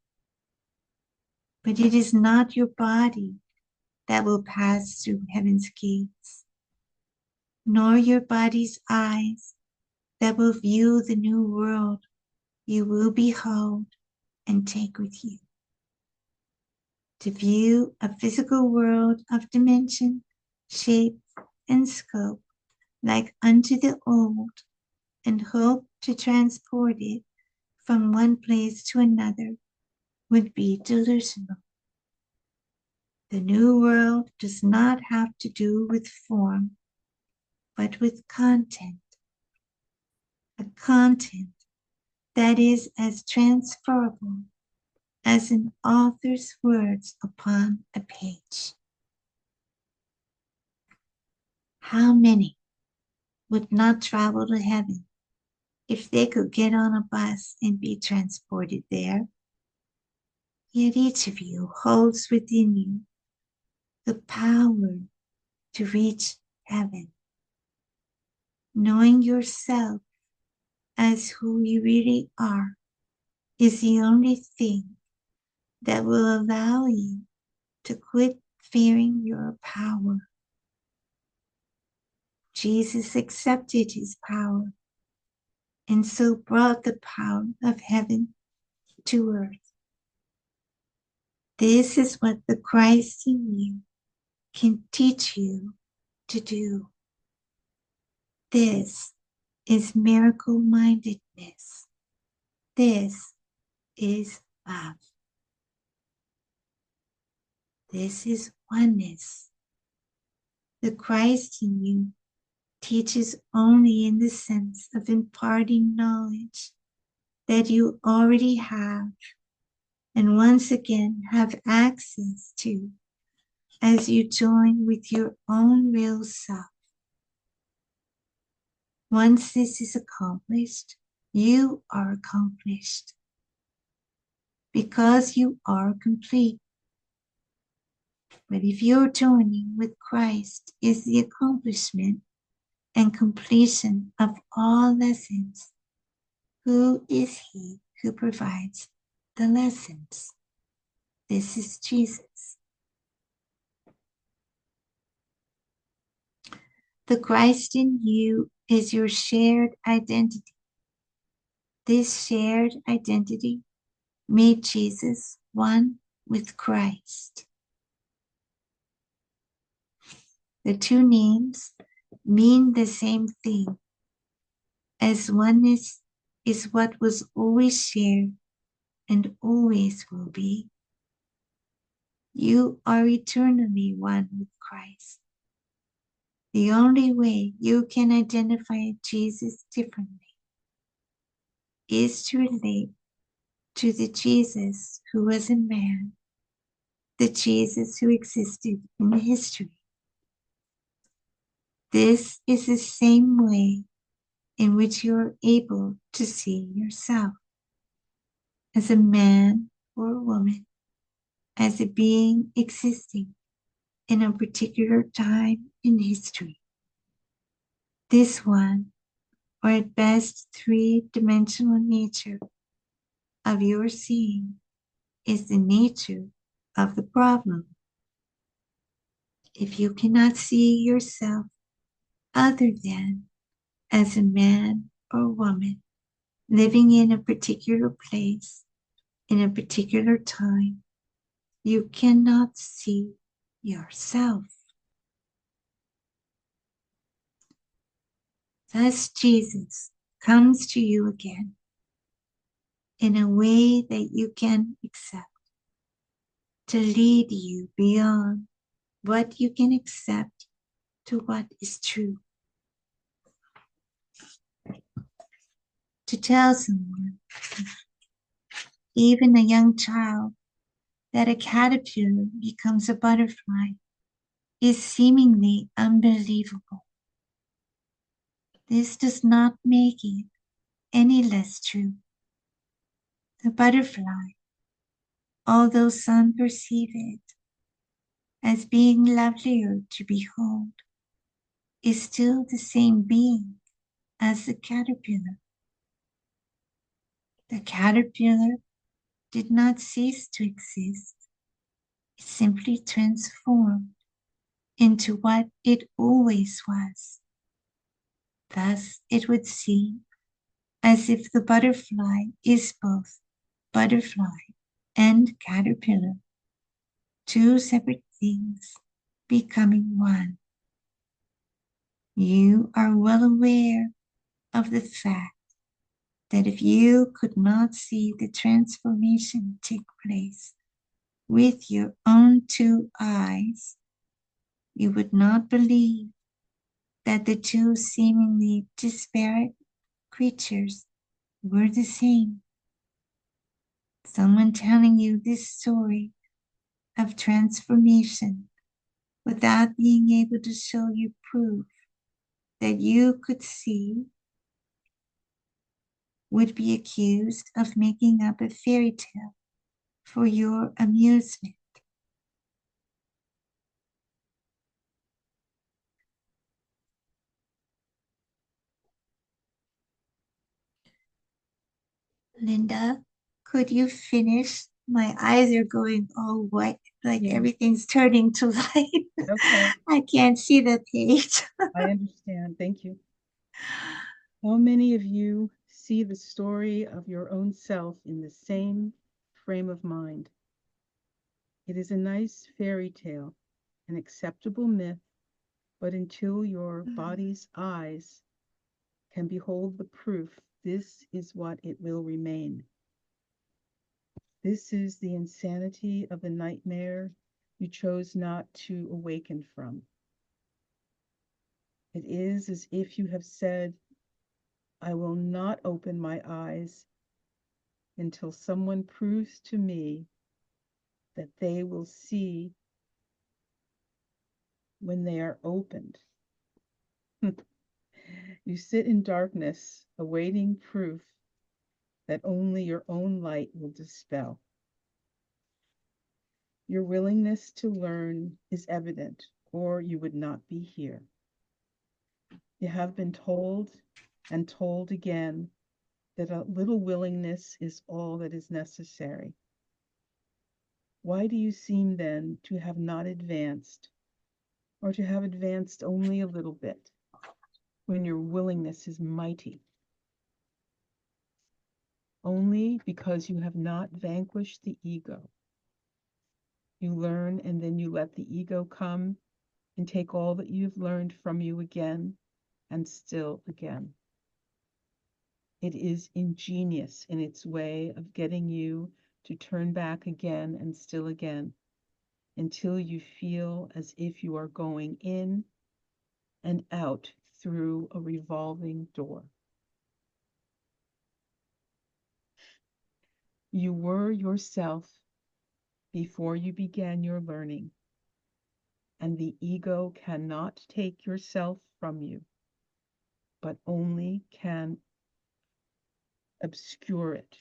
Speaker 1: But it is not your body that will pass through heaven's gates, nor your body's eyes that will view the new world you will behold and take with you. To view a physical world of dimension, shape, and scope like unto the old, and hope to transport it from one place to another would be delusional. The new world does not have to do with form, but with content, a content that is as transferable as an author's words upon a page. How many would not travel to heaven if they could get on a bus and be transported there? Yet each of you holds within you the power to reach heaven. Knowing yourself as who you really are is the only thing that will allow you to quit fearing your power. Jesus accepted his power and so brought the power of heaven to earth. This is what the Christ in you can teach you to do. This is miracle-mindedness. This is love. This is oneness. The Christ in you teaches only in the sense of imparting knowledge that you already have and once again have access to as you join with your own real self. Once this is accomplished, you are accomplished because you are complete. But if your joining with Christ is the accomplishment and completion of all lessons, who is he who provides the lessons? This is Jesus. The Christ in you is your shared identity. This shared identity made Jesus one with Christ. The two names mean the same thing, as oneness is what was always shared and always will be. You are eternally one with Christ. The only way you can identify Jesus differently is to relate to the Jesus who was a man, the Jesus who existed in history. This is the same way in which you are able to see yourself as a man or a woman, as a being existing in a particular time in history. This one, or at best three-dimensional nature of your seeing, is the nature of the problem. If you cannot see yourself other than as a man or woman living in a particular place, in a particular time, you cannot see yourself. Thus Jesus comes to you again in a way that you can accept, to lead you beyond what you can accept to what is true. To tell someone, even a young child, that a caterpillar becomes a butterfly is seemingly unbelievable. This does not make it any less true. The butterfly, although some perceive it as being lovelier to behold, is still the same being as the caterpillar. The caterpillar did not cease to exist, it simply transformed into what it always was. Thus, it would seem as if the butterfly is both butterfly and caterpillar, two separate things becoming one. You are well aware of the fact that if you could not see the transformation take place with your own two eyes, you would not believe that the two seemingly disparate creatures were the same. Someone telling you this story of transformation without being able to show you proof that you could see would be accused of making up a fairy tale for your amusement. Linda, could you finish? My eyes are going all white, like
Speaker 2: Yeah.
Speaker 1: everything's turning to light.
Speaker 2: Okay.
Speaker 1: I can't see the page.
Speaker 2: I understand. Thank you. How many of you see the story of your own self in the same frame of mind? It is a nice fairy tale, an acceptable myth, but until your body's eyes can behold the proof, this is what it will remain. This is the insanity of the nightmare you chose not to awaken from. It is as if you have said, I will not open my eyes until someone proves to me that they will see when they are opened. You sit in darkness, awaiting proof that only your own light will dispel. Your willingness to learn is evident, or you would not be here. You have been told and told again that a little willingness is all that is necessary. Why do you seem then to have not advanced, or to have advanced only a little bit, when your willingness is mighty? Only because you have not vanquished the ego. You learn and then you let the ego come and take all that you've learned from you again and still again. It is ingenious in its way of getting you to turn back again and still again until you feel as if you are going in and out through a revolving door. You were yourself before you began your learning, and the ego cannot take yourself from you, but only can obscure it.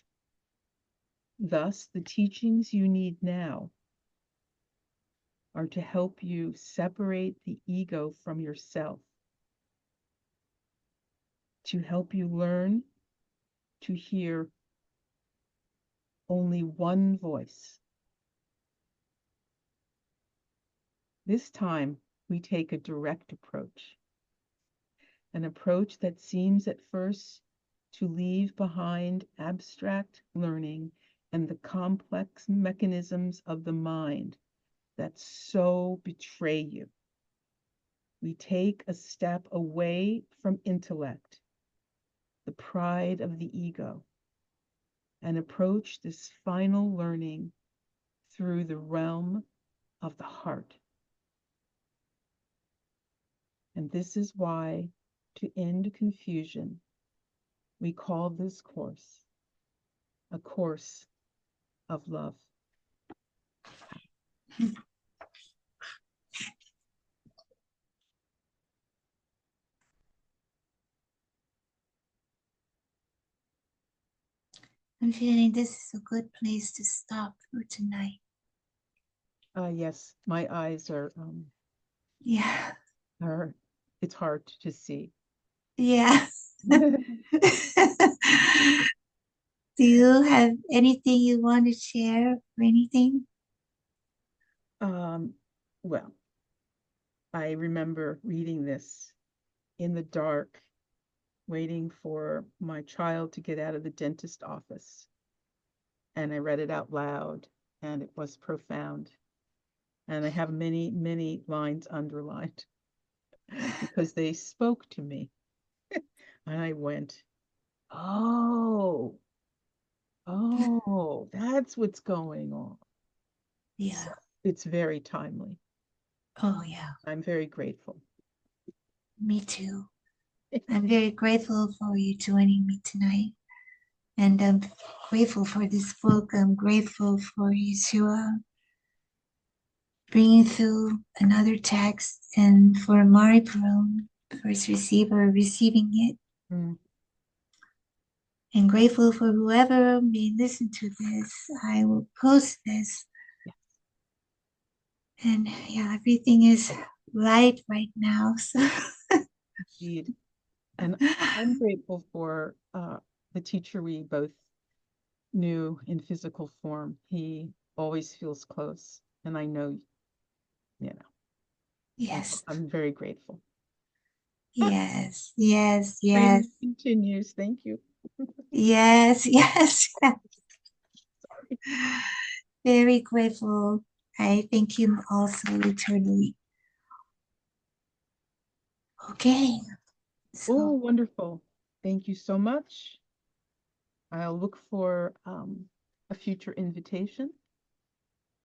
Speaker 2: Thus, the teachings you need now are to help you separate the ego from yourself, to help you learn to hear only one voice. This time, we take a direct approach, an approach that seems at first to leave behind abstract learning and the complex mechanisms of the mind that so betray you. We take a step away from intellect, the pride of the ego, and approach this final learning through the realm of the heart. And this is why, to end confusion, we call this course a course of love.
Speaker 1: I'm feeling this is a good place to stop for tonight.
Speaker 2: Yes, my eyes
Speaker 1: Yeah,
Speaker 2: are it's hard to see.
Speaker 1: yeah. Do you have anything you want to share or anything?
Speaker 2: Um, well, I remember reading this in the dark, waiting for my child to get out of the dentist office. And I read it out loud, and it was profound. And I have many, many lines underlined because they spoke to me. And I went, oh, oh, that's what's going on. So
Speaker 1: Yeah.
Speaker 2: it's very timely.
Speaker 1: Oh, yeah.
Speaker 2: I'm very grateful.
Speaker 1: Me too. I'm very grateful for you joining me tonight. And I'm grateful for this book. I'm grateful for Yeshua bringing through another text and for Mari Perone, first receiver, receiving it.
Speaker 2: Mm,
Speaker 1: And grateful for whoever may listen to this. I will post this.
Speaker 2: yes,
Speaker 1: And yeah, everything is right now. So
Speaker 2: indeed. And I'm grateful for the teacher we both knew in physical form. He always feels close. And I know, you know,
Speaker 1: yes,
Speaker 2: I'm very grateful.
Speaker 1: yes, yes, yes,
Speaker 2: Training continues. Thank you.
Speaker 1: yes, yes, yes.
Speaker 2: Sorry.
Speaker 1: Very grateful. I thank you also eternally. Okay,
Speaker 2: Oh,
Speaker 1: so
Speaker 2: wonderful. Thank you so much. I'll look for a future invitation.